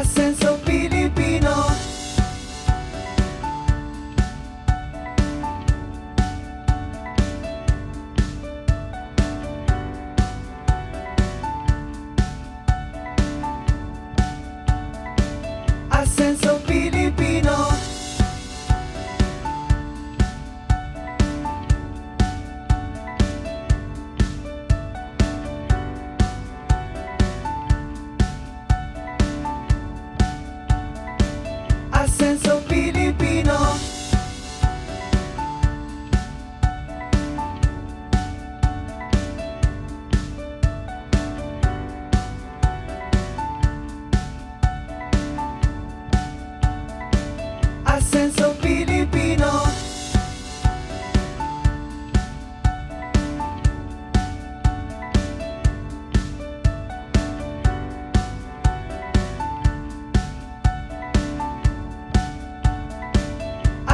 Asenso Pilipino. Asenso Pilipino. Asenso Pilipino. Asenso Pilipino.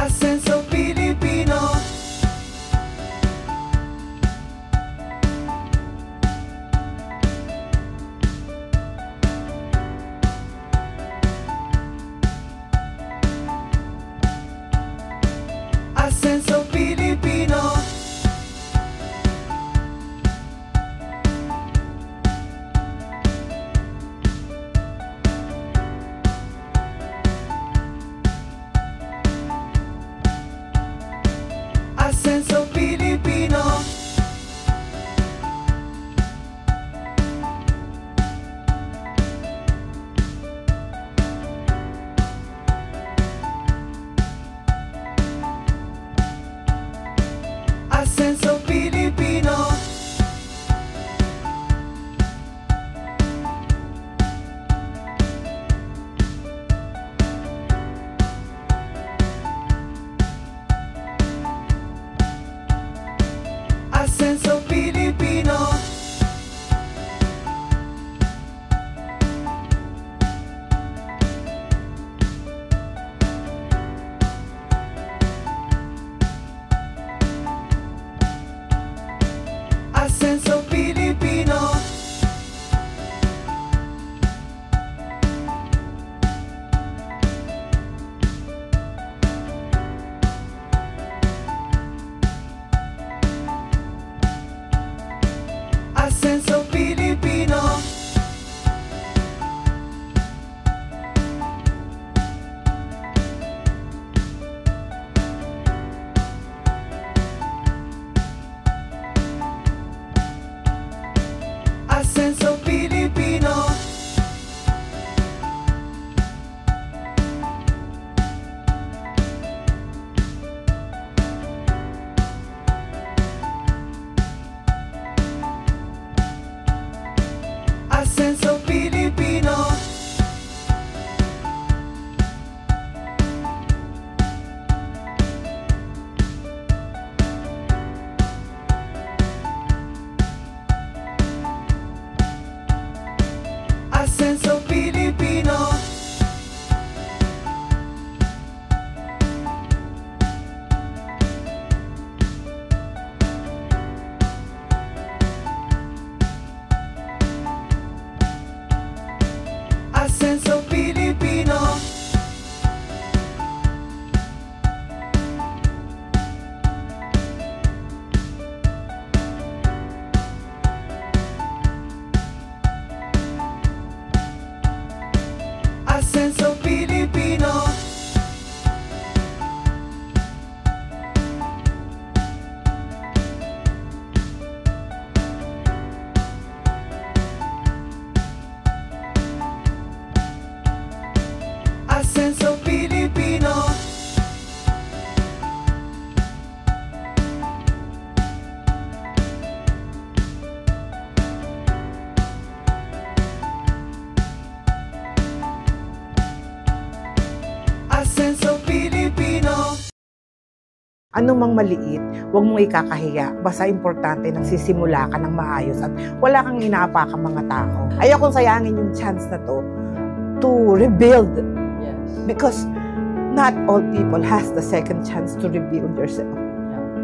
Asenso Pilipino. Asenso Pilipino. Asenso Pilipino. Asenso Pilipino. Asenso Pilipino. Asenso Pilipino. Asenso Pilipino. Asenso Pilipino. Asenso Pilipino. Asenso Pilipino. Asenso Pilipino. Asenso Pilipino. Asenso Pilipino. Asenso Pilipino. Anumang maliit, huwag mong ikakahiya. Basta importante nagsisimula ka ng maayos at wala kang inaapakang mga tao. Ayokong sayangin yung chance na to rebuild. Yes. Because not all people has the second chance to rebuild yourself.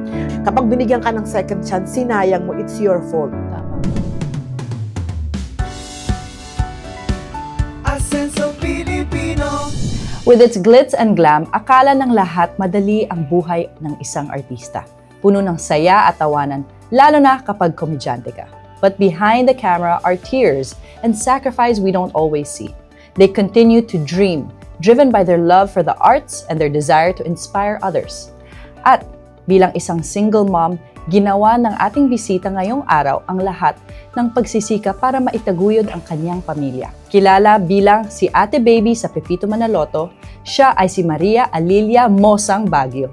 Yeah. Kapag binigyan ka ng second chance, sinayang mo, it's your fault. Tama. Asenso Pilipino. With its glitz and glam, akala ng lahat madali ang buhay ng isang artista. Puno ng saya at tawanan, lalo na kapag komedyante ka. But behind the camera are tears and sacrifice we don't always see. They continue to dream, driven by their love for the arts and their desire to inspire others. At bilang isang single mom, ginawa ng ating bisita ngayong araw ang lahat ng pagsisika para maitaguyod ang kanyang pamilya. Kilala bilang si Ate Baby sa Pepito Manaloto, siya ay si Maria Alilia Mosang Baguio.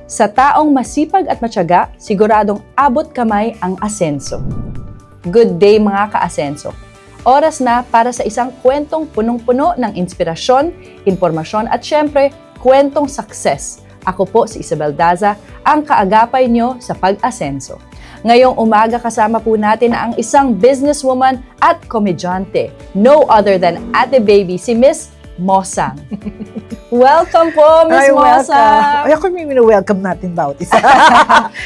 Sa taong masipag at matyaga, siguradong abot kamay ang asenso. Good day mga ka-asenso! Oras na para sa isang kwentong punong-puno ng inspirasyon, impormasyon at syempre, kwentong success. Ako po si Isabel Daza, ang kaagapay nyo sa pag-asenso. Ngayong umaga kasama po natin ang isang businesswoman at komedyante, no other than Ate Baby, si Miss Mosang. Welcome po, Miss Mosang! Ay, ako may welcome natin bawat isa.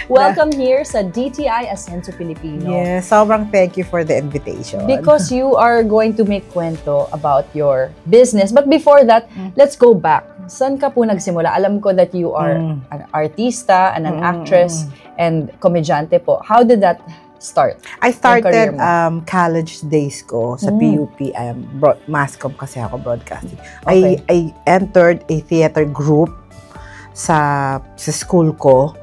Welcome here sa DTI Asenso Filipino. Yes, sobrang thank you for the invitation. Because you are going to make kwento about your business. But before that, let's go back. Saan ka po nagsimula? Alam ko that you are an artista and an actress and komedyante po. How did that start? I started college days ko sa PUP. Mass comm kasi ako, broadcasting. Okay. I entered a theater group sa school ko.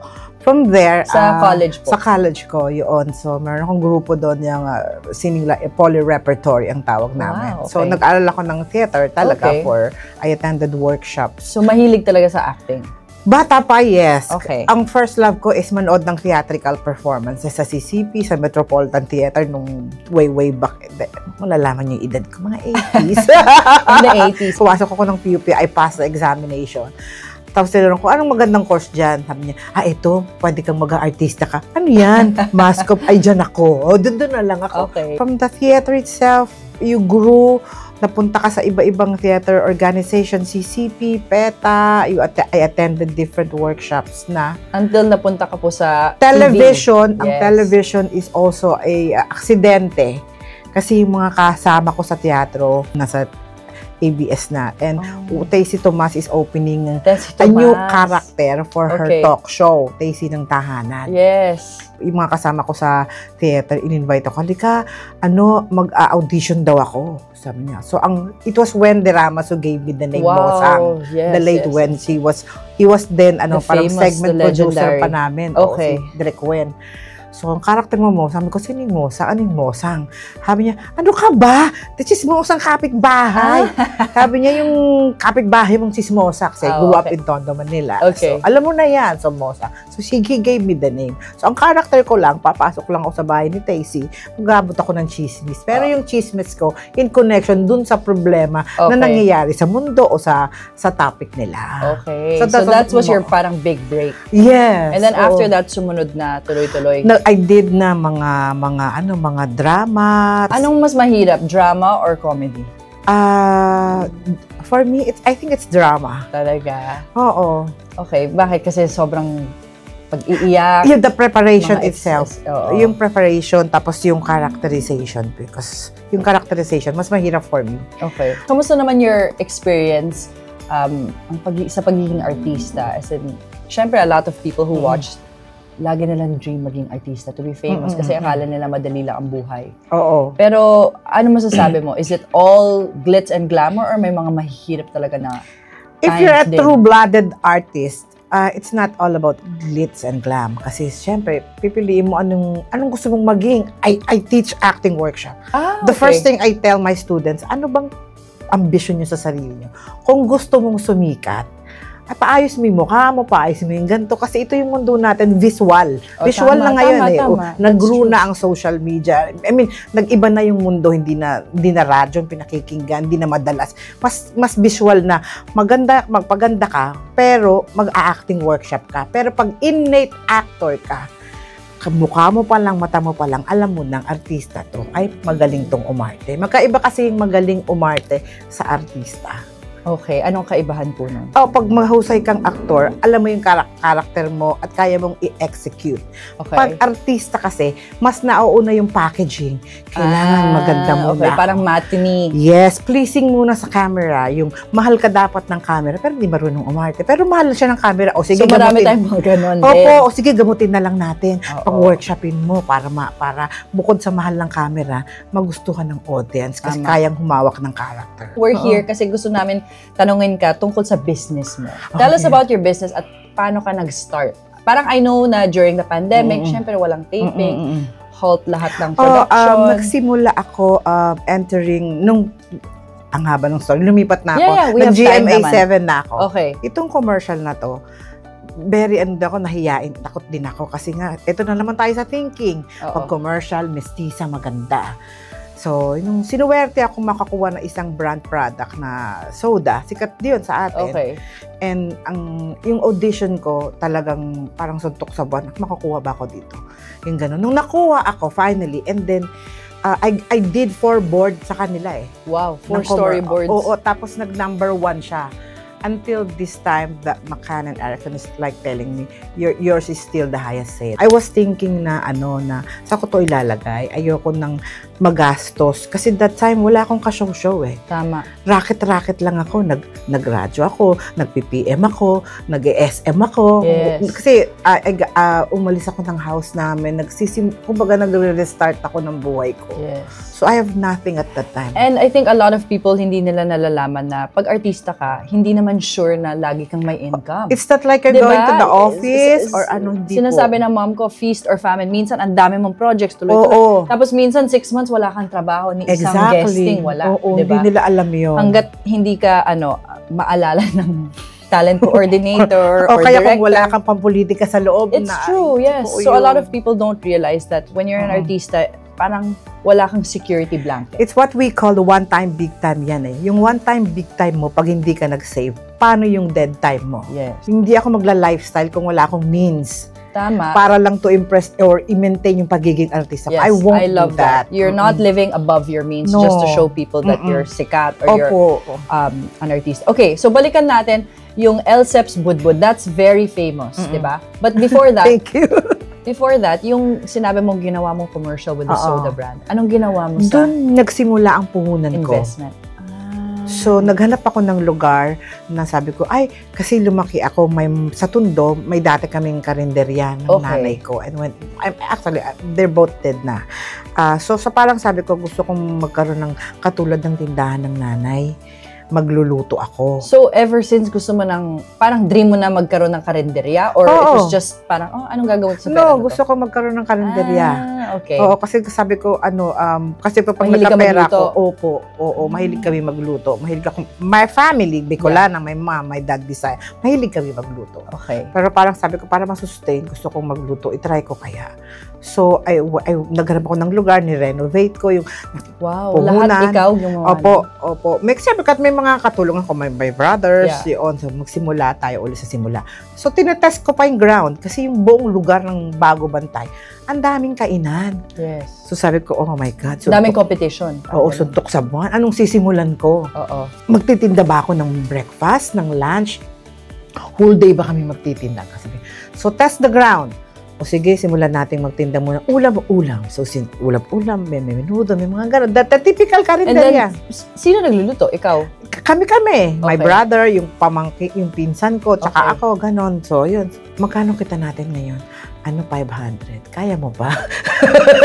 From there, Sa college po? Sa college ko, yun. So, meron akong grupo doon yung siningla, poly repertory ang tawag namin. Wow, okay. So, nag-aral ako ng theater talaga Okay. I attended workshops. So, mahilig talaga sa acting. Bata pa, yes. Okay. Ang first love ko is manood ng theatrical performances sa CCP, sa Metropolitan Theater nung way back. Malalaman yung edad ko, mga 80s. In the 80s. Pumasok ako ng PUP, I passed the examination. Tapos tinanong ko, anong magandang course dyan? Sabi niya, ito, pwede kang mag-artista ka. Ano yan? Mass comm, ay dyan ako. Doon na lang ako. Okay. From the theater itself, you grew, napunta ka sa iba-ibang theater organization, CCP, PETA, I attended different workshops na. Until napunta ka po sa Television, TV. ang Yes. television is also a aksidente. Kasi yung mga kasama ko sa teatro, nasa ABS na. And Tacy Tomas is opening Tacy a new Tomas. character for her Okay. talk show, Tacy ng Tahanan. Yes. Yung mga kasama ko sa theater, in-invite ako, halika, mag-audition daw ako, sabi niya. So, it was when Deramaso gave me the name Mosang. Yes, The late yes, when yes. he was then, The parang famous, segment the producer legendary. pa namin. Okay. Si Direk Wen. So, ang karakter mo, Mosang, sabi ko, sino yung Mosang? Ano yung Mosang? Sabi niya, ano ka ba? This is Mosang kapitbahay. Sabi niya, yung kapitbahay mong sismosa kasi grew up in Tondo, Manila. Okay. So, alam mo na yan, so Mosang. So, he gave me the name. So, ang karakter ko lang, papasok lang ako sa bahay ni Tacy, magabot ako ng chismis. Pero yung chismis ko, in connection dun sa problema na nangyayari sa mundo o sa topic nila. Okay. So that was your parang big break. Yes. And then after that, sumunod na tuloy-tuloy. I did na mga drama. Anong mas mahirap, drama or comedy? For me, I think it's drama. Talaga? Oo. Okay, bakit? Kasi sobrang pag-iiyak. The preparation mga itself. oo. Yung preparation, tapos yung characterization. Because yung characterization, mas mahirap for me. Okay. Kamusta naman your experience sa pagiging artista? As in, syempre, a lot of people who watched lagi nilang dream maging artista, to be famous, kasi akala nila madali lang ang buhay. Oo. Pero ano masasabi mo? Is it all glitz and glamour or may mga mahihirap talaga na If you're a times din? true-blooded artist, it's not all about glitz and glam. Kasi syempre, pipiliin mo anong gusto mong maging. I teach acting workshop. The first thing I tell my students, ano bang ambisyon nyo sa sarili nyo? Kung gusto mong sumikat, paayos mo yung mukha mo, paayos mo yung ganito. Kasi ito yung mundo natin, visual. Visual tama, na ngayon tama. Nag-grow na ang social media. I mean, nag-iba na yung mundo, hindi na radyo yung pinakikinggan, hindi na madalas. Mas visual na. Magpaganda ka, pero mag-acting workshop ka. Pero pag innate actor ka, mukha mo pa lang, mata mo pa lang, alam mo nang artista to, ay magaling tong umarte. Magkaiba kasi yung magaling umarte sa artista. Okay, anong kaibahan po nun? Pag mahusay kang aktor, alam mo yung karakter mo at kaya mong i-execute. Okay. Pag artista kasi, mas nauuna yung packaging. Kailangan maganda muna. Okay, parang matinee. Yes, pleasing muna sa camera. Yung mahal ka dapat ng camera, pero hindi marunong umarte. Pero mahal siya ng camera. O sige, So marami gamutin. tayong mga ganon din. Opo, o sige, gamutin na lang natin. Oo. Pag-workshopin mo para bukod sa mahal ng camera, magustuhan ng audience kasi Tama. kayang humawak ng character. We're here kasi gusto namin tanungin ka tungkol sa business mo. Tell us Okay. about your business at paano ka nag-start. Parang I know na during the pandemic, syempre walang taping, halt lahat ng production. Nagsimula ako entering nung ang haba ng story. Lumipat na ako. Yeah, we have time Nag-GMA7 na ako. Okay. Itong commercial na to, very ako nahiyain. Takot din ako kasi nga, ito na naman tayo sa thinking. Oo. Pag commercial, mestiza, maganda. So, nung sinuwerte ako makakuha ng isang brand product na soda, sikat din sa atin. Okay. And yung audition ko, talagang parang suntok sa buwan, makakuha ba ako dito? Yung gano'n. Nung nakuha ako, finally, and then, I did 4 board sa kanila eh. Wow, 4 ng storyboards. Oo, tapos nag-number 1 siya. Until this time, that McCann and Erickson is like telling me, yours is still the highest sale. I was thinking na sa ko to ilalagay? Ayoko nang magastos. Kasi that time, wala akong ka-show-show eh. Tama. Racket-racket lang ako. Nag-radyo ako, nag-PPM ako, nag-SM ako. Yes. Kasi umalis ako ng house namin. Kumbaga nag-restart ako ng buhay ko. Yes. So I have nothing at that time. And I think a lot of people hindi nila nalalaman na pag artista ka, hindi naman sure na lagi kang may income. It's not like you're Diba? going to the office or hindi Sinasabi po. ng mom ko, feast or famine. Minsan, ang dami mong projects tuloy-tuloy. Oo. Tapos minsan, 6 months, wala kang trabaho. Ni isang guesting, wala. Oo, diba? hindi nila alam yun. Hanggat hindi ka, maalala ng talent coordinator o or kaya director. kung wala kang pampolitika sa loob It's true, yes. totoo So a yun. lot of people don't realize that when you're an artista, parang wala kang security blanket. It's what we call the one-time, big-time yan eh. Yung one-time, big-time mo, pag hindi ka nag-save, paano yung dead time mo? Yes. Hindi ako magla-lifestyle kung wala akong means Tama. para lang to impress or i-maintain yung pagiging artista. Yes, I won't love do that. You're not living above your means No. just to show people that you're sikat or you're Opo. an artist. Okay, so balikan natin yung Elseps Budbud. That's very famous, di ba? But before that, Thank you. yung sinabi mong ginawa mong commercial with the Oo. soda brand, anong ginawa mo sa Doon nagsimula ang puhunan ko. investment? So, naghanap ako ng lugar na sabi ko, kasi lumaki ako, sa Tondo, may dati kaming karinderya ng Okay. nanay ko. And they're both dead na. So, parang sabi ko, gusto kong magkaroon ng katulad ng tindahan ng nanay. Magluluto ako. So, ever since gusto mo parang dream mo na magkaroon ng karinderya? Or it was just parang, anong gagawin sa pera na to? Gusto ko magkaroon ng karinderya. Okay. Oo, kasi sabi ko, kasi pag Mahilig ka nagkapera magluto? ko, mahilig kami magluto. Mahilig ako, my family, Bicolana, my mom, my dad, Bisaya, mahilig kami magluto. Okay. Pero parang sabi ko, para masustain, gusto kong magluto, itry ko kaya. So, naghanap ako ng lugar, ni-renovate ko yung Wow, puhunan. lahat ikaw gumawa. Opo. Siyempre, may mga katulong ako, my brothers, Yeah. yun. So, magsimula tayo ulit sa simula. So, tinetest ko pa yung ground kasi yung buong lugar ng Bago Bantay, ang daming kainan. Yes. So, sabi ko, oh my God. Daming competition. Oo, suntok sa buwan. Anong sisimulan ko? Oo. Magtitinda ba ako ng breakfast, ng lunch? Whole day ba kami magtitinda? So, test the ground. O sige, simulan natin magtinda muna. Ulam. So, ulam, may menudo, may mga gano'n. The typical And karinderya. then, sino nagluluto? Ikaw? Kami. My Okay. brother, yung pamangkin, yung pinsan ko, tsaka Okay. ako, gano'n. So, yun. Magkano kita natin ngayon? 500. Kaya mo ba?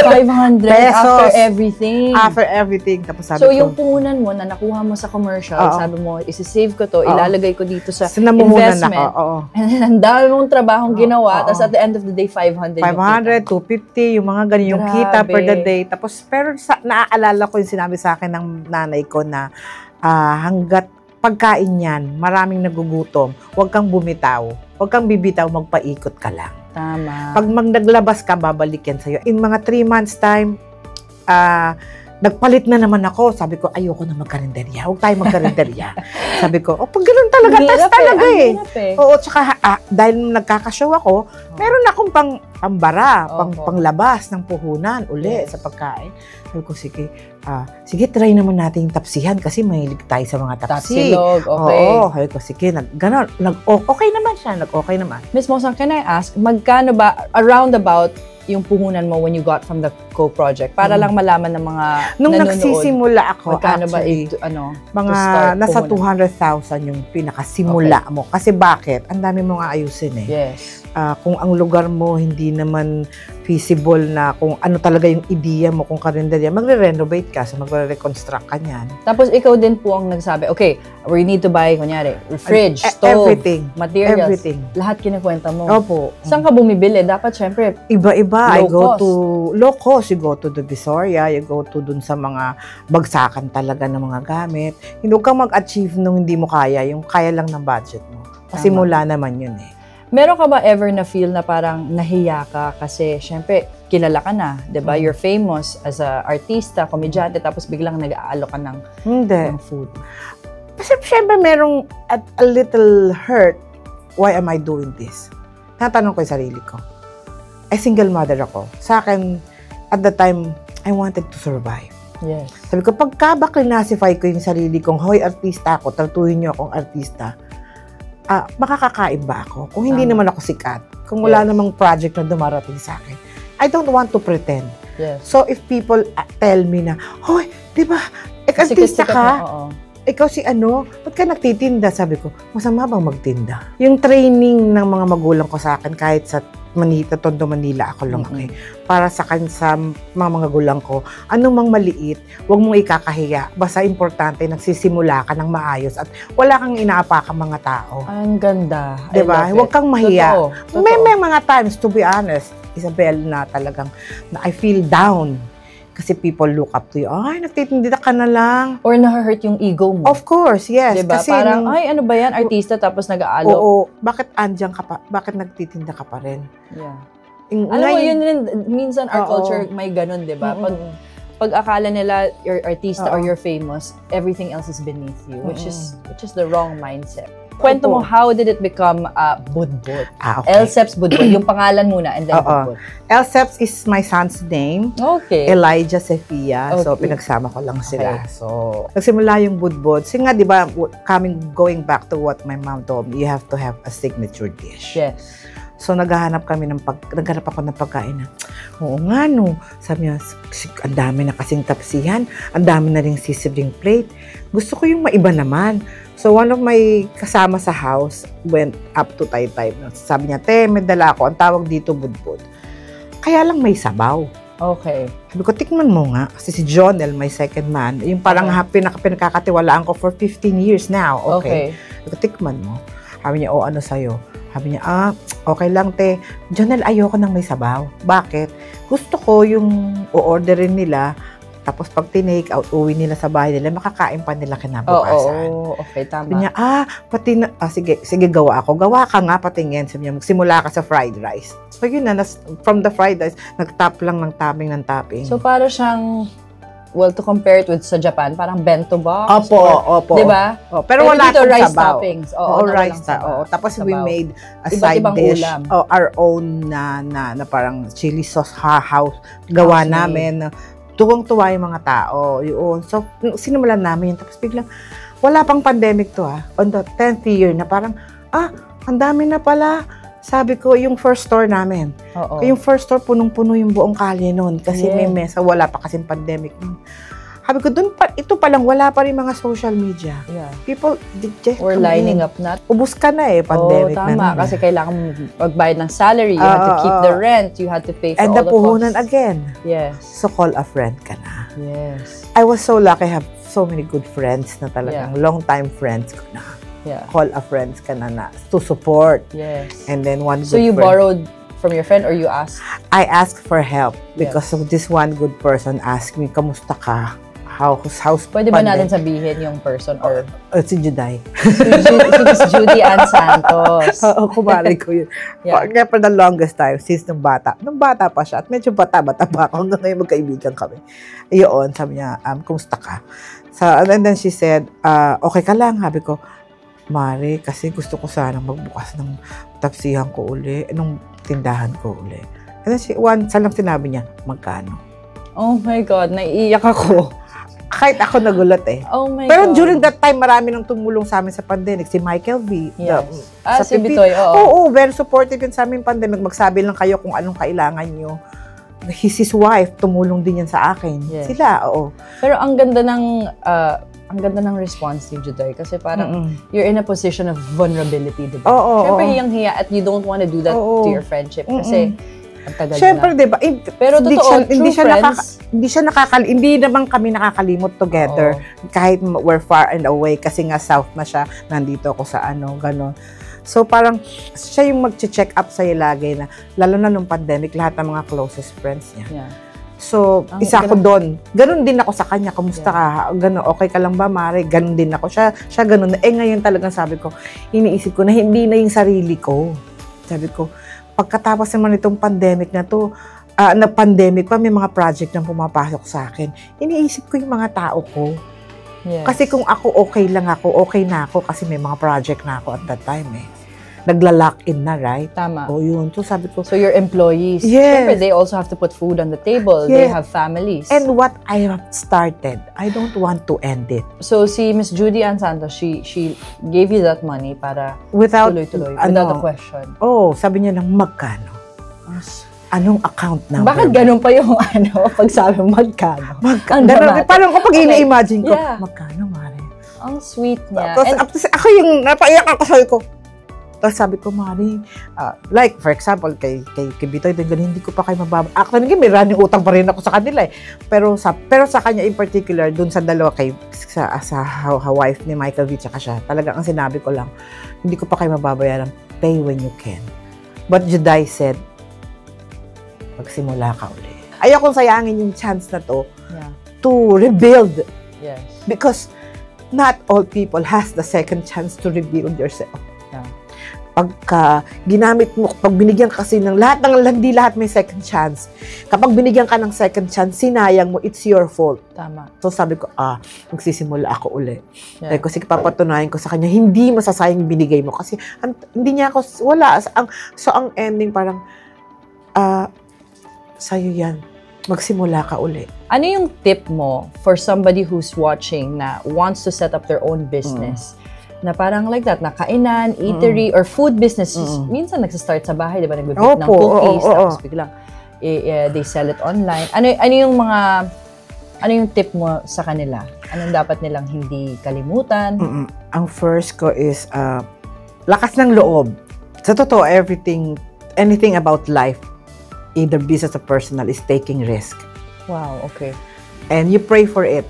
500 Pesos. after everything. After everything. Tapos sabi So, ko, yung puhunan mo na nakuha mo sa commercial, Oo. sabi mo, isi-save ko to, Oo. ilalagay ko dito sa sinamuhunan investment. ako. Oo. And then, ang dami mong trabahong ginawa, Oo. tapos at the end of the day, 500 yung 500, 250, yung mga ganyan, yung kita Grabe. per the day. Tapos, pero naaalala ko yung sinabi sa akin ng nanay ko na hanggat pagkain yan, maraming nagugutom, huwag kang bumitaw. Huwag kang bibitaw, magpaikot ka lang. Tama. Pag naglabas ka, babalik yan sa'yo. In mga 3 months time, nagpalit na naman ako. Sabi ko, ayoko na magkarinderya. Huwag tayo magkarinderya. Sabi ko, pag ganun talaga, tas talaga eh. Oo, tsaka dahil nagkakashow ako, meron akong pambara, panglabas ng puhunan uli sa pagkain. Sabi ko, sige, try naman natin yung tapsihan kasi mahilig tayo sa mga tapsi. Tapsilog, okay. Oo, sabi ko, sige, okay naman siya, nag-okay naman. Miss Mosang, can I ask, magkano ba, around about yung puhunan mo when you got from the co-project? Para lang malaman ng mga nung nanonood. Nagsisimula ako, magkano actually, ba nasa 200,000 yung pinakasimula mo. Kasi bakit? Ang dami mong aayusin eh. Yes. Kung ang lugar mo hindi naman feasible na kung ano talaga yung ideya mo kung karinderya, magre-renovate ka, so magre-reconstruct ka niyan. Tapos ikaw din po ang nagsabi, okay, we need to buy, kunyari, fridge, stove, everything, materials. Everything. Lahat kinikwenta mo. Opo. Saan ka bumibili? Dapat syempre, iba-iba. I go cost. to low cost. You go to the Visoria, you go to dun sa mga bagsakan talaga ng mga gamit. Hindi ka mag-achieve nung hindi mo kaya, yung kaya lang ng budget mo. Kasi mula naman yun eh. Meron ka ba ever na feel na parang nahiya ka kasi syempre kilala ka na, 'di ba? You're famous as a artista, komedyante, tapos biglang nag-aalok ka ng food. Kasi syempre merong a little hurt. Why am I doing this? Tatanong ko yung sarili ko. Ay single mother ako. Sa akin, at the time, I wanted to survive. Yes. Sabi ko, pagka ba classify ko yung sarili kong, hoy, artista ako, tratuhin niyo akong artista, makakakain ba ako? Kung hindi naman ako sikat, kung wala namang project na dumarating sa akin, I don't want to pretend. Yes. So if people tell me na, hoy, di ba, artista ka? Ikaw si ba't ka nagtitinda? Sabi ko, masama bang magtinda? Yung training ng mga magulang ko sa akin, kahit sa Tondo, Manila, ako lang para sa mga gulang ko, anumang maliit, huwag mong ikakahiya. Basta importante, nagsisimula ka ng maayos at wala kang inaapakang mga tao. Ang ganda. Diba? Huwag kang mahiya. Totoo. May mga times, to be honest, Isabel, na talagang I feel down. Kasi people look up to you. Ay, nagtitinda ka na lang. Or na-hurt yung ego mo. Of course, yes. Diba? Kasi parang, ay, ano ba yan? Artista tapos nag-aalok. Oo. Bakit andyan ka pa? Bakit nagtitinda ka pa rin? Yeah. Alam mo, yun rin, minsan our culture may ganun, diba? Pag akala nila you're artista or you're famous, everything else is beneath you, which is the wrong mindset. Kwento mo, how did it become Budbud? Okay. Elseps Budbud. Yung pangalan muna and then Budbud. Elseps is my son's name. Okay. Elijah Sefia. So, pinagsama ko lang sila. So, nagsimula yung Budbud. Kasi nga, di ba, going back to what my mom told me, you have to have a signature dish. Yes. So, naghahanap ako ng pagkain na, oo nga no. Sabi niya, ang dami na kasing tapsihan, ang dami na ring sisibling plate. Gusto ko yung maiba naman. So, one of my kasama sa house went up to Taytay. Sabi niya, may dala ako. Ang tawag dito, Budbud. Kaya lang may sabaw. Okay. Sabi ko, tikman mo nga. Kasi si Jonel, my second man, yung parang pinakakatiwalaan ko for 15 years now. Okay. Sabi ko, tikman mo. Sabi niya, ano sa'yo? Sabi niya, okay lang, te. Jonel, ayoko nang may sabaw. Bakit? Gusto ko yung o-orderin nila, tapos pag tinake out, uwi nila sa bahay nila, makakain pa nila kinabukasan. Okay, tama. Sabi niya, sige, gawa ako. Gawa ka nga, patingin. Sabi niya, magsimula ka sa fried rice. So yun na, from the fried rice, nag-top lang ng topping. So para siyang, to compare it with sa Japan, parang bento box. Opo. Diba? Pero wala dito, akong rice sabaw. toppings. Rice toppings. Tapos we made a side dish. Our own na parang chili sauce house. Gawa namin. Tuwang-tuwa yung mga tao. Yun. So, sinimulan namin yun. Tapos biglang, wala pang pandemic to on the 10th year na parang, ang dami na pala. Sabi ko, yung first store namin. Yung first store, punong-puno yung buong kalye noon. Kasi may mesa, wala pa kasing pandemic noon. Sabi ko, ito pa lang, wala pa rin mga social media. Yeah. People, just we're lining up na. Ubus ka na pandemic na. Tama. Kasi kailangan magbayad ng salary. You had to keep the rent. You had to pay for all the costs. And puhunan again. Yes. So, call a friend ka na. Yes. I was so lucky I have so many good friends na talagang long-time friends ko na. Yeah. Call a friends ka na to support. Yes. And then one So, you borrowed from your friend or you asked? I asked for help because of this one good person asked me, kamusta ka? house Pwede ba natin pandemic. sabihin yung person or Si Juday. si Miss Judy Ann Santos? Oo, kumari ko yun. Yeah. Kaya for the longest time, since nung bata pa siya, at medyo bata pa ako, hanggang ngayon magkaibigan kami. Iyon, sabi niya, kumusta ka? So, and then she said, okay ka lang, sabi ko, Mare, kasi gusto ko sanang magbukas ng taksihan ko uli, nung tindahan ko uli. And then once lang sinabi niya, magkano? Oh my God, naiiyak ako. Kahit ako nagulat eh. Oh my Pero God. during that time, marami nang tumulong sa amin sa pandemic. Si Michael V. Yes. Sa Si Pipi. Bitoy, oo. Oo, very supportive yun sa aming pandemic. Magsabi lang kayo kung anong kailangan nyo. His wife, tumulong din yan sa akin. Yes. Sila, oo. Pero ang ganda ng response ni Juday kasi parang you're in a position of vulnerability, di ba? Oo, Siyempre, oo. hiyang-hiya at you don't want to do that Oo. to your friendship kasi ang tagal Siyempre, na. di ba? Pero totoo, true friends. Hindi naman kami nakakalimot together. Kahit we're far and away kasi nga south na siya, nandito ako sa gano'n. So parang siya yung mag-check up sa'yo lagi na, lalo na nung pandemic, lahat ng mga closest friends niya. Yeah. So, isa ako doon. Ganon din ako sa kanya. Kamusta ka? Ganon, okay ka lang ba, Mare? Ganon din ako. Siya ganon. Ngayon talagang sabi ko, iniisip ko na hindi na yung sarili ko. Sabi ko, pagkatapos naman itong pandemic na to, na pandemic pa, may mga project na pumapasok sa akin. Iniisip ko yung mga tao ko. Yes. Kasi kung ako okay lang ako, okay na ako kasi may mga project na ako at that time eh. Nagla-lock in na, right? Tama. O yun. So sabi ko, So your employees, Yes. syempre, they also have to put food on the table. They Yes. have families. and what I have started, I don't want to end it. So si Miss Judy Ann Santos, she gave you that money para Without, tuloy-tuloy, without a question. Oh, sabi niya lang, magkano? Anong account number? Bakit ganun pa yung pag sabi magkano? Ang dramatic. Parang kapag Okay. ini-imagine ko, Yeah. magkano, Mare? Ang sweet niya. Tapos ako yung napaiyak ako, sabi ko. Tapos sabi ko, Mare, like, for example, kay Bitoy, hindi ko pa kayo mababa. Actually, may running utang pa rin ako sa kanila eh. Pero sa kanya in particular, dun sa dalawa, sa wife ni Michael V, tsaka siya, talagang ang sinabi ko lang, hindi ko pa kayo mababayaran, pay when you can. But Juday said, magsimula ka ulit. Ayokong sayangin yung chance na to to rebuild. Yes. Because not all people has the second chance to rebuild yourself. Yeah. Pagka ginamit mo, pag binigyan kasi ng hindi lahat may second chance. Kapag binigyan ka ng second chance, sinayang mo, it's your fault. Tama. So sabi ko, magsisimula ako ulit. Yeah. Kasi papatunayan ko sa kanya, hindi masasayang binigay mo. Kasi hindi niya ako, wala. So ang ending parang, sa'yo yan. Magsimula ka uli. Ano yung tip mo for somebody who's watching na wants to set up their own business? Na parang like that, na kainan, eatery, or food business. Minsan nagsastart sa bahay, di ba? Nag-bake ng cookies, tapos biglang they sell it online. Ano yung tip mo sa kanila? Anong dapat nilang hindi kalimutan? Ang first ko is, lakas ng loob. Sa totoo, anything about life, either business or personal, is taking risk. Wow, okay. And you pray for it.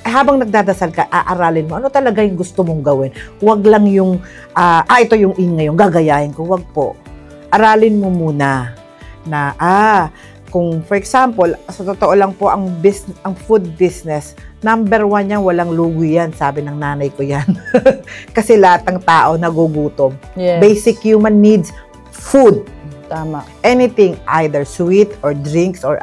Habang nagdadasal ka, aaralin mo, ano talaga yung gusto mong gawin. Huwag lang yung, ito yung in ngayon, gagayahin ko. Huwag po. Aralin mo muna na, kung for example, sa totoo lang po, ang food business, number 1 yan, walang lugi yan, sabi ng nanay ko yan. Kasi lahat ng tao nagugutom. Yes. Basic human needs, food. Tama. Anything, either sweet or drinks or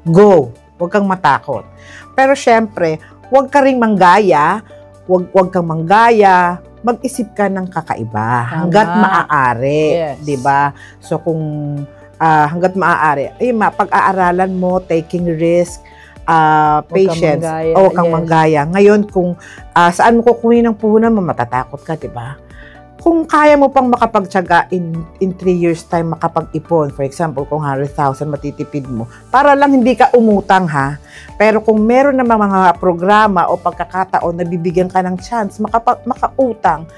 go. Huwag kang matakot. Pero syempre, huwag ka ring manggaya, huwag kang manggaya, mag-isip ka ng kakaiba. Tama. Hanggat maaari. Yes. Diba? So kung hanggat maaari, pag-aaralan mo, taking risk, patience, huwag kang manggaya. Ngayon, kung saan mo kukunin ng puhunan mo, matatakot ka, diba? Kung kaya mo pang makapagtyaga in 3 years time makapag-ipon, for example, kung 100,000 matitipid mo, para lang hindi ka umutang ha. Pero kung meron na mga programa o pagkakataon na bibigyan ka ng chance makautang,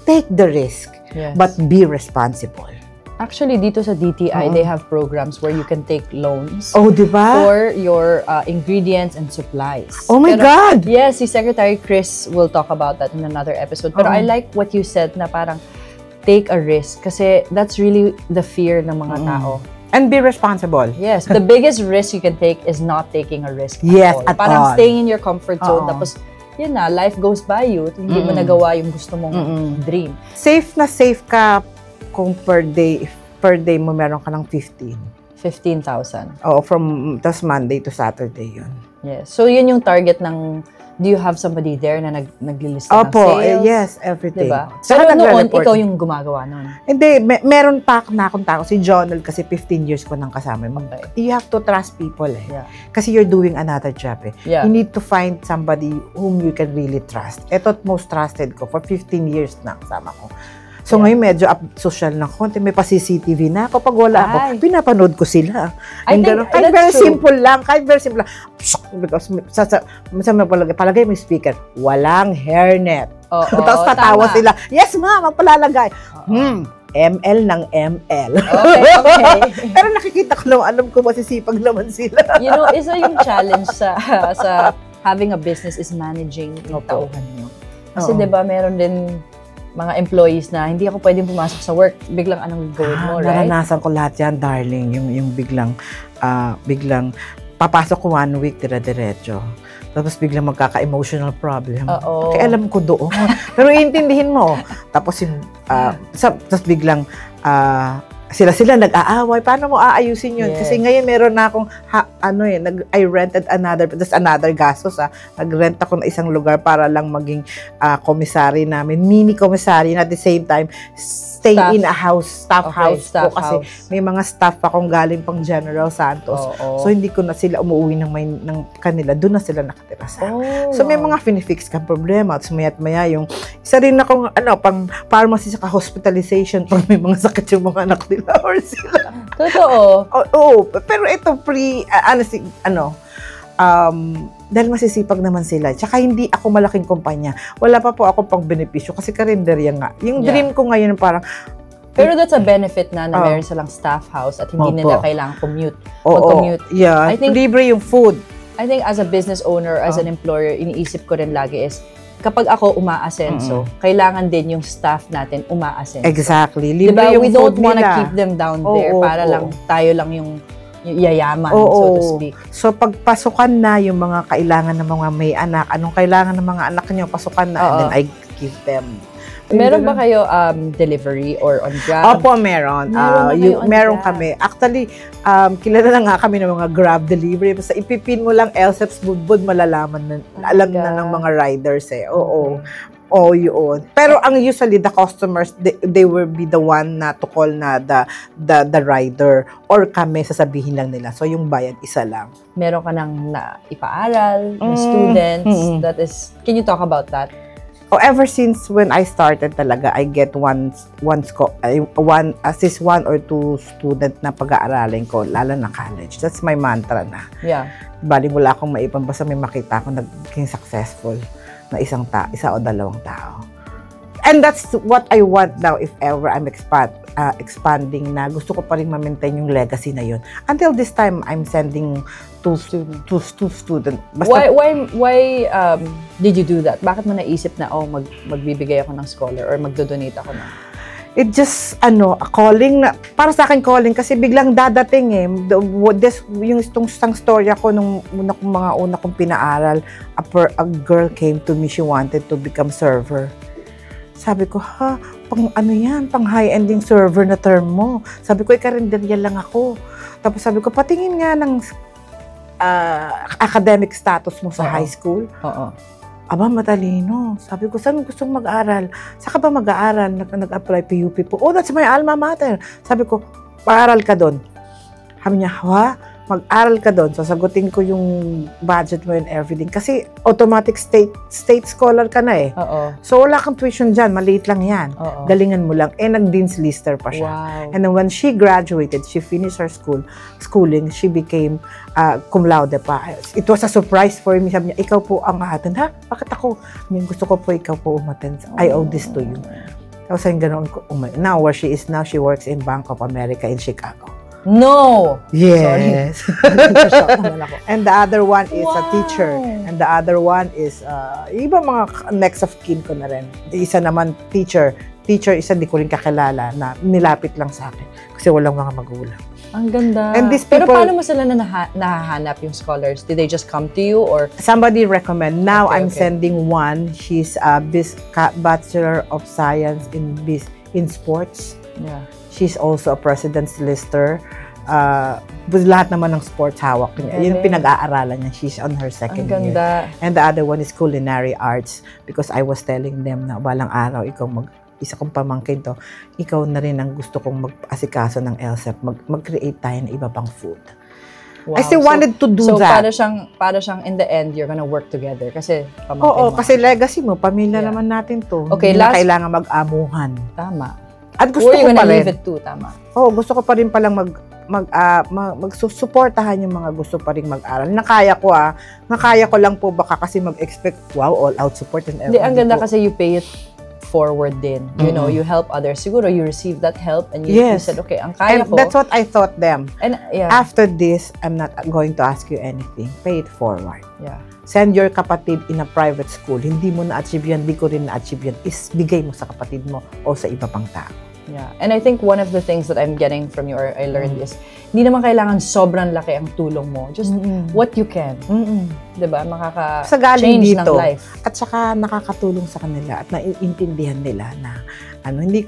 take the risk, Yes. but be responsible. Actually, dito sa DTI, they have programs where you can take loans Oh, di ba? for your ingredients and supplies. Oh my God! Yes, si Secretary Chris will talk about that in another episode. Pero I like what you said na parang take a risk kasi that's really the fear ng mga tao. And be responsible. Yes, the biggest risk you can take is not taking a risk Yes, all. at Parang all. staying in your comfort zone, Oo. tapos yun na, life goes by you, hindi mo nagawa yung gusto mong dream. Safe na safe ka kung per day mo meron ka ng 15. 15,000. Oo, tas Monday to Saturday yun. Yes. So yun yung target ng, do you have somebody there na naglilista ng Opo, sales? yes, everything. Diba? Saka Pero noon, nagre-report. ikaw yung gumagawa noon. Hindi, meron pa na akong tao. Si Jonel kasi 15 years ko nang kasama. Okay. You have to trust people eh. Yeah. Kasi you're doing another job eh. Yeah. You need to find somebody whom you can really trust. Ito't most trusted ko. For 15 years na kasama ko. So ngayon medyo social na konti. May pa-CCTV na. Kapag wala ako, pinapanood ko sila. I think kahit that's very true. simple lang. Kahit very simple lang. Because palagay may speaker. Walang hairnet. Oo, Tapos tatawa tama. sila. Yes, ma'am, magpalalagay. ML ng ML. Okay. Pero nakikita ko naman, alam ko masisipag naman sila. You know, isa yung challenge sa having a business is managing yung Opo. tauhan nyo. Kasi Oo. 'di ba meron din mga employees na hindi ako pwedeng pumasok sa work, biglang anong gawin mo, right? Naranasan ko lahat yan, darling. Yung biglang papasok ko 1 week, dire-diretso. Tapos biglang magkaka-emotional problem. Oo. Kaya alam ko doon. Pero iintindihin mo. Tapos tapos biglang sila nag-aaway. Paano mo aayusin yun? Yes. Kasi ngayon meron na akong, I rented another gastos. Nag-rent ako ng isang lugar para lang maging commissary namin. Mini commissary na at the same time, stay Staff. in a house, staff house staff ko. Kasi house. may mga staff akong galing pang General Santos. Oo. So, hindi ko na sila umuwi ng kanila. Doon na sila nakatira sa akin. So, may mga finifix kang problema. At sumayat maya yung, isa rin akong, pang pharmacy sa hospitalization pag may mga sakit yung mga anak nila or sila. Totoo. Oo. Pero ito, dahil masisipag naman sila. Tsaka hindi ako malaking kumpanya. Wala pa po ako pang benepisyo kasi karinderya nga. Yung Yeah. dream ko ngayon parang, Pero that's a benefit na Oo. meron silang staff house at hindi Opo. nila kailangan commute. oo, Mag-commute. yeah, I think- libre yung food. I think as a business owner, as an employer, iniisip ko rin lagi is, kapag ako umaasenso, kailangan din yung staff natin umaasenso. Exactly. Libre Diba? yung We don't food wanna nila. keep them down Oo, there para oo. lang tayo lang yung yayaman, Oo. so to speak. So, pagpasukan na yung mga kailangan ng mga may anak, anong kailangan ng mga anak nyo, pasukan na, and Oo. then I give them. Meron ba kayo delivery or on Grab? Opo, meron. Meron na kayo on Meron Grab. kami. Actually, kilala na nga kami ng mga Grab delivery. Basta ipipin mo lang LSEPS Budbud, malalaman na, alam na ng mga riders eh. Oo. Oo, yun. Pero ang usually, the customers, they will be the one na to call na the rider or kami, sasabihin lang nila. So, yung bayad, isa lang. Meron ka nang ipaaral, na students, that is, can you talk about that? Oh, ever since when I started talaga, I get one at least 1 or 2 student na pag-aaralin ko, lalo na college. That's my mantra na. Yeah. Bali, wala akong maipan, basta may makita ako naging successful na isa o dalawang tao. And that's what I want now if ever I'm expanding na gusto ko pa rin ma-maintain yung legacy na yun. Until this time, I'm sending two students. Basta, Why did you do that? Bakit mo naisip na, magbibigay ako ng scholar or magdodonate ako ng... it just, a calling na, para sa akin calling, kasi biglang dadating eh. Yung isang storya ko nung mga una kong pinaaral, a girl came to me, she wanted to become server. Sabi ko, pang high-ending server na term mo. Sabi ko, karinderya lang ako. Tapos sabi ko, patingin nga ng academic status mo sa high school. Oo. Aba, matalino. Sabi ko, saan gusto mong mag-aaral? Saan ka ba mag-aaral? Nag-apply PUP po. Oh, that's my alma mater. Sabi ko, paaral ka doon. Sabi niya, mag-aral ka doon. Sasagutin ko yung budget mo and everything. Kasi automatic state scholar ka na eh. Oo. So, wala kang tuition dyan. Maliit lang yan. Oo. Galingan mo lang. Nag-dean's lister pa siya. Wow. And then when she graduated, she finished her schooling, she became cum laude pa. It was a surprise for me. Sabi niya, ikaw po ang atin. Ha? Bakit ako? Gusto ko po ikaw po umaten. I owe this to you. Tapos yung ganoon ko. Now, where she is now, she works in Bank of America in Chicago. No! Yes. Sorry. Naman ako. And the other one is a Wow. teacher. And the other one is, iba mga next of kin ko na rin. Isa naman, teacher. Teacher, isa di ko rin kakilala na nilapit lang sa akin. Kasi walang mga magulang. Ang ganda. And these Pero people- paano mo sila nahahanap yung scholars? Did they just come to you or? Somebody recommend. Now Okay, I'm okay. sending one. She's a Bachelor of Science in sports. Yeah. She's also a president's lister. Lahat naman ng sports hawak niya. Yun Galing. pinag-aaralan niya. She's on her Ang second year. ganda. And the other one is culinary arts because I was telling them na balang araw ikaw isa kong pamangkin to, ikaw na rin ang gusto kong mag-asikaso ng LSEP. Mag-create tayo ng iba pang food. Wow. I still wanted to do so that. para siyang in the end, you're gonna work together kasi pamangkin Oo, mo. kasi legacy mo, pamilya Yeah. naman natin to. Okay, Hindi na last- kailangan mag-amuhan. Tama. At gusto Or you're ko pa gonna rin. leave it too, tama. Oo, gusto ko pa rin palang magsusuportahan yung mga gusto pa rin mag-aral. Nakaya ko lang po baka kasi mag-expect, wow, all-out support and Hindi, ang everything ganda po. kasi you pay it forward din. You know, you help others. Siguro you receive that help and you Yes. said, okay, ang kaya And ko. that's what I thought them. And yeah. After this, I'm not going to ask you anything. Pay it forward. Yeah. Send your kapatid in a private school. Hindi mo na-achieve yan, hindi ko rin na-achieve yan. Bigay mo sa kapatid mo o sa iba pang tao. Yeah. And I think one of the things that I'm getting from you or I learned is, hindi naman kailangan sobrang laki ang tulong mo. Just what you can. Diba? Sa galing Makaka-change dito. ng life. At saka nakakatulong sa kanila at naiintindihan nila na hindi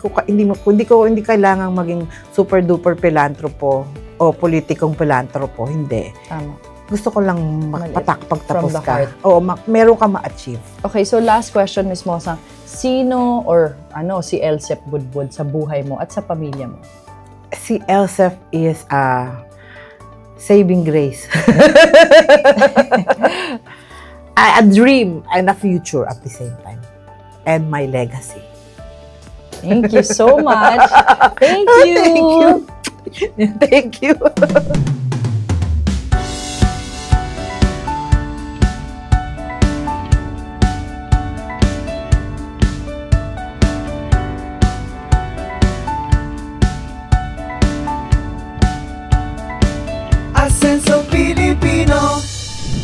kailangang maging super duper philanthropo o politikong philanthropo, hindi. Tama. Gusto ko lang Maliit. pagtapos From the ka. heart. Oo, meron ka ma-achieve. Okay, so last question, Ms. Mosang. Sino or si Elsep Budbud sa buhay mo at sa pamilya mo? Si Elsef is a saving grace. A dream and a future at the same time. And my legacy. Thank you so much. Thank you. Thank you. Thank you. Asenso Pilipino.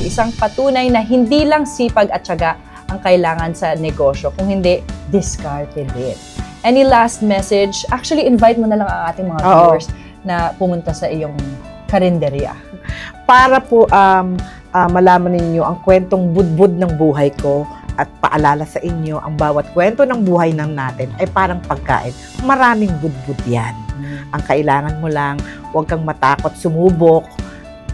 Isang patunay na hindi lang sipag at tiyaga ang kailangan sa negosyo, kung hindi, diskarte din. Any last message? Actually, invite mo na lang ang ating mga Oo. viewers na pumunta sa iyong karinderya. Para po malaman ninyo ang kwentong budbud ng buhay ko at paalala sa inyo ang bawat kwento ng buhay ng natin ay parang pagkain. Maraming budbud yan. Ang kailangan mo lang, huwag kang matakot sumubok,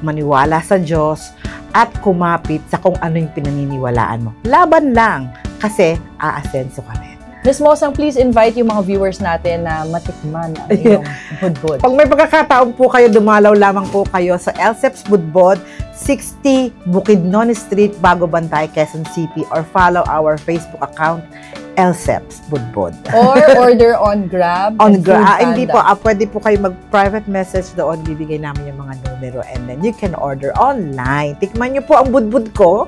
maniwala sa Diyos, at kumapit sa kung ano yung pinaniniwalaan mo. Laban lang, kasi aasenso ka rin. Ms. Mosang, please invite yung mga viewers natin na matikman ang iyong budbud. Pag may pagkakataon po kayo, dumalaw lamang po kayo sa Elsep's Budbod, 60 Bukidnon Street, Bago Bantay, Quezon City, or follow our Facebook account, Elsep's Budbod. Or order on Grab. On and Grab, Foodpanda. hindi po, pwede po kayo mag-private message doon, bibigay namin yung mga numero, and then you can order online. Tikman nyo po ang budbud ko.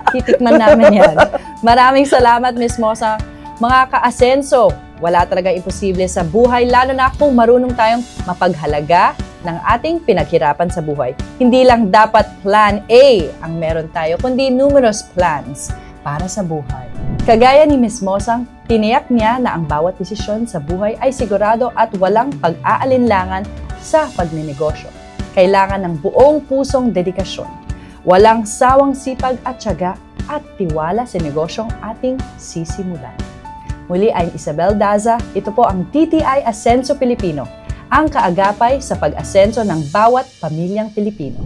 Titikman namin yan. Maraming salamat, Ms. Mosa. Mga ka-asenso, wala talagang imposible sa buhay, lalo na kung marunong tayong mapaghalaga ng ating pinaghirapan sa buhay. Hindi lang dapat plan A ang meron tayo, kundi numerous plans para sa buhay. Kagaya ni Ms. Mosang, tiniyak niya na ang bawat desisyon sa buhay ay sigurado at walang pag-aalinlangan sa pagninegosyo. Kailangan ng buong pusong dedikasyon, walang sawang sipag at tiyaga at tiwala sa negosyong ating sisimulan. Muli, I'm Isabel Daza. Ito po ang TTI Asenso Pilipino, ang kaagapay sa pag-asenso ng bawat pamilyang Pilipino.